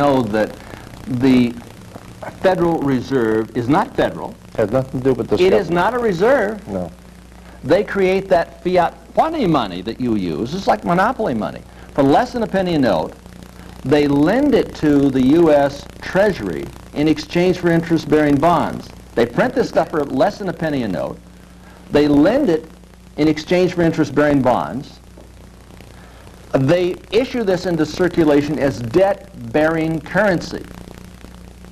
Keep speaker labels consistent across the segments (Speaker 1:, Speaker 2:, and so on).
Speaker 1: know that the Federal Reserve is not federal.
Speaker 2: Has nothing to do with this.
Speaker 1: It is not a reserve.
Speaker 2: No.
Speaker 1: They create that fiat money that you use. It's like monopoly money. For less than a penny a note, they lend it to the U.S. Treasury in exchange for interest-bearing bonds. They print this stuff for less than a penny a note. They lend it in exchange for interest-bearing bonds. They issue this into circulation as debt-bearing currency.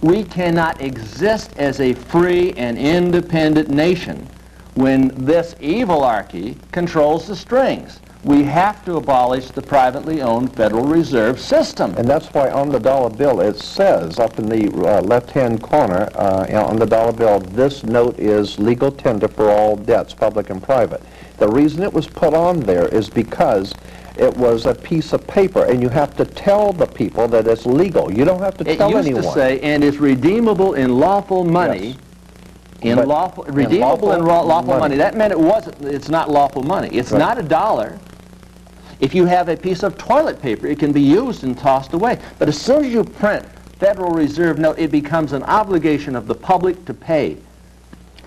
Speaker 1: We cannot exist as a free and independent nation when this evilarchy controls the strings. We have to abolish the privately owned Federal Reserve System.
Speaker 2: And that's why on the dollar bill it says up in the left-hand corner on the dollar bill, this note is legal tender for all debts, public and private. The reason it was put on there is because it was a piece of paper, and you have to tell the people that it's legal. You don't have to tell anyone. It used to say,
Speaker 1: and is redeemable in lawful money.
Speaker 2: Yes.
Speaker 1: Redeemable in lawful money. That meant it's not lawful money. It's not a dollar. If you have a piece of toilet paper, it can be used and tossed away. But as soon as you print Federal Reserve note, it becomes an obligation of the public to pay.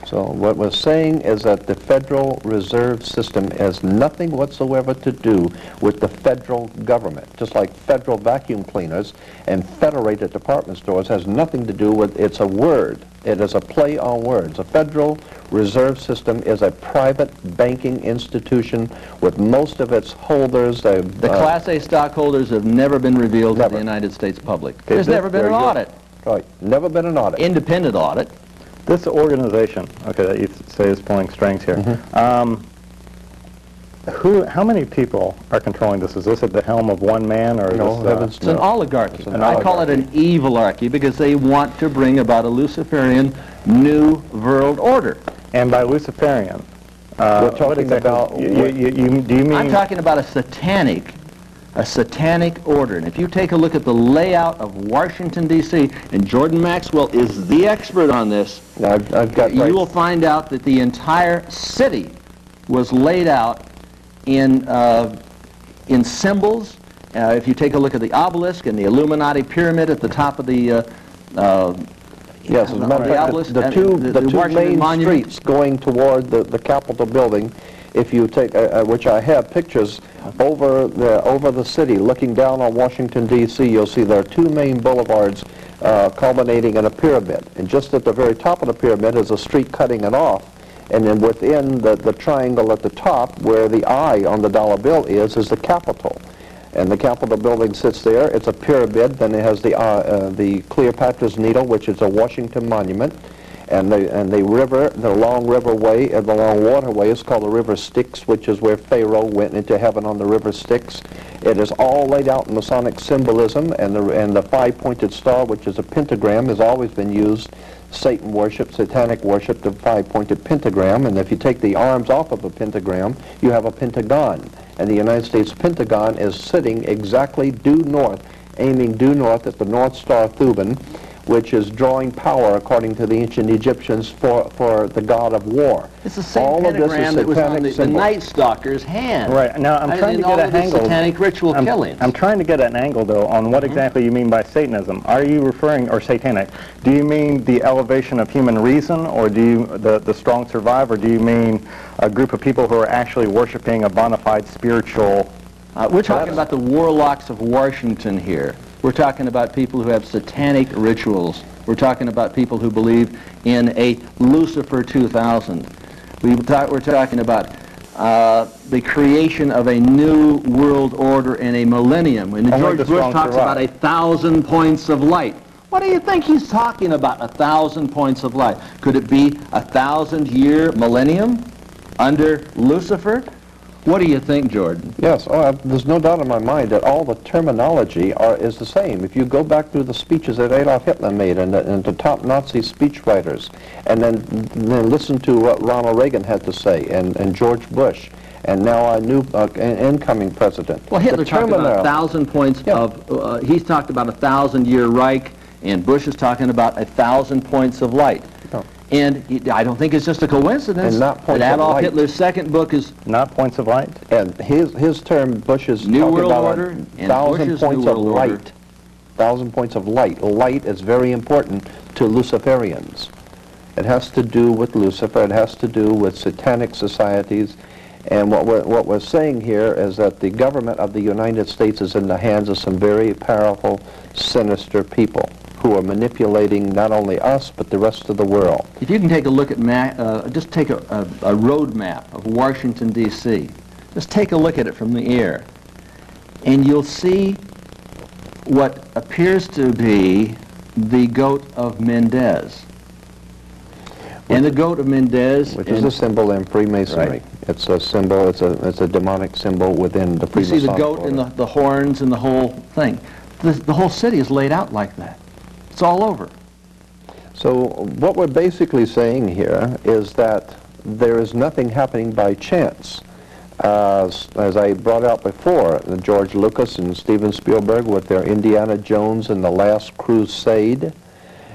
Speaker 2: So what we're saying is that the Federal Reserve System has nothing whatsoever to do with the federal government. Just like federal vacuum cleaners and federated department stores has nothing to do with, it's a word. It is a play on words. The Federal Reserve System is a private banking institution with most of its holders. The
Speaker 1: Class A stockholders have never been revealed to the United States public. There's never been an audit.
Speaker 2: Right, never been an audit.
Speaker 1: Independent audit.
Speaker 3: This organization, okay, that you say is pulling strings here, how many people are controlling this? Is this at the helm of one man, or
Speaker 1: it's an oligarchy? I call it an evilarchy because they want to bring about a Luciferian new world order.
Speaker 3: And by Luciferian,
Speaker 2: we're talking about.
Speaker 3: Do you mean?
Speaker 1: I'm talking about a satanic order. And if you take a look at the layout of Washington, D.C., and Jordan Maxwell is the expert on this, you will find out that the entire city was laid out in symbols. If you take a look at the obelisk and the Illuminati pyramid at the top of the
Speaker 2: yes, as a matter of fact, the two main streets going toward the Capitol building, if you take, which I have pictures over the city, looking down on Washington, D.C., you'll see there are two main boulevards culminating in a pyramid. And just at the very top of the pyramid is a street cutting it off. And then within the triangle at the top, where the eye on the dollar bill is the Capitol. And the Capitol building sits there. It's a pyramid. Then it has the Cleopatra's Needle, which is a Washington monument. And the river, the long riverway, the long waterway is called the River Styx, which is where Pharaoh went into heaven on the River Styx. It is all laid out in Masonic symbolism, and the five-pointed star, which is a pentagram, has always been used. Satan worship, satanic worship, the five-pointed pentagram, and if you take the arms off of a pentagram, you have a pentagon. And the United States Pentagon is sitting exactly due north, aiming due north at the North Star Thuban, which is drawing power, according to the ancient Egyptians, for the god of war.
Speaker 1: It's the same pentagram that was on the Night Stalker's hand.
Speaker 3: Right. Now, I'm trying to get an angle.
Speaker 1: Satanic ritual killings.
Speaker 3: I'm trying to get an angle, though, on what exactly you mean by Satanism. Are you referring, or satanic, do you mean the elevation of human reason, or do you, the strong survive, or do you mean a group of people who are actually worshiping a bona fide spiritual...
Speaker 1: we're talking about the warlocks of Washington here. We're talking about people who have satanic rituals. We're talking about people who believe in a Lucifer 2000. We're talking about the creation of a new world order in a millennium. When George Bush talks about 1,000 points of light, what do you think he's talking about, 1,000 points of light? Could it be 1,000-year millennium under Lucifer? What do you think, Jordan?
Speaker 2: Yes, there's no doubt in my mind that all the terminology is the same. If you go back through the speeches that Adolf Hitler made and the top Nazi speechwriters, and then listen to what Ronald Reagan had to say, and George Bush, and now our new incoming president.
Speaker 1: Well, Hitler talked about 1,000 points of, he's talked about 1,000-year Reich, and Bush is talking about 1,000 points of light. And I don't think it's just a coincidence that Adolf Hitler's second book is...
Speaker 3: Not points of light?
Speaker 2: And his term, Bush is
Speaker 1: New
Speaker 2: talking
Speaker 1: World
Speaker 2: about
Speaker 1: Order,
Speaker 2: 1,000 points of light. 1,000 points of light. Light is very important to Luciferians. It has to do with Lucifer. It has to do with satanic societies. And what we're saying here is that the government of the United States is in the hands of some very powerful, sinister people who are manipulating not only us, but the rest of the world.
Speaker 1: If you can take a look at, just take a road map of Washington, D.C. Just take a look at it from the air, and you'll see what appears to be the goat of Mendez. And the goat of Mendez,
Speaker 2: which is a symbol in Freemasonry. Right. It's a symbol. It's a demonic symbol within the Freemasonic.
Speaker 1: You see the goat and the horns and the whole thing. The whole city is laid out like that. It's all over.
Speaker 2: So what we're basically saying here is that there is nothing happening by chance. As I brought out before, George Lucas and Steven Spielberg with their Indiana Jones and the Last Crusade.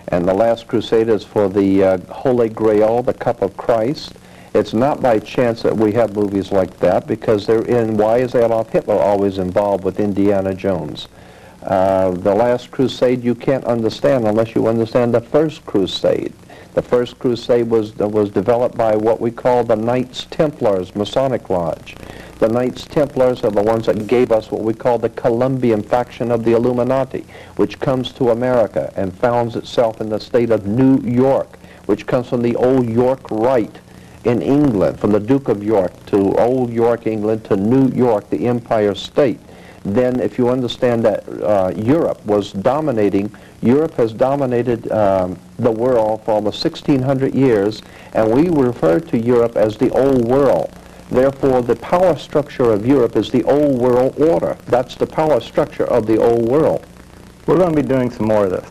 Speaker 2: And the Last Crusade is for the Holy Grail, the Cup of Christ. It's not by chance that we have movies like that, because they're in. Why is Adolf Hitler always involved with Indiana Jones? The Last Crusade you can't understand unless you understand the First Crusade. The First Crusade was developed by what we call the Knights Templars Masonic Lodge. The Knights Templars are the ones that gave us what we call the Columbian faction of the Illuminati, which comes to America and founds itself in the state of New York, which comes from the old York Rite in England, from the Duke of York to old York, England, to New York, the Empire State. Then if you understand that Europe was dominating, Europe has dominated the world for almost 1,600 years, and we refer to Europe as the Old World. Therefore, the power structure of Europe is the Old World Order. That's the power structure of the Old World.
Speaker 3: We're going to be doing some more of this.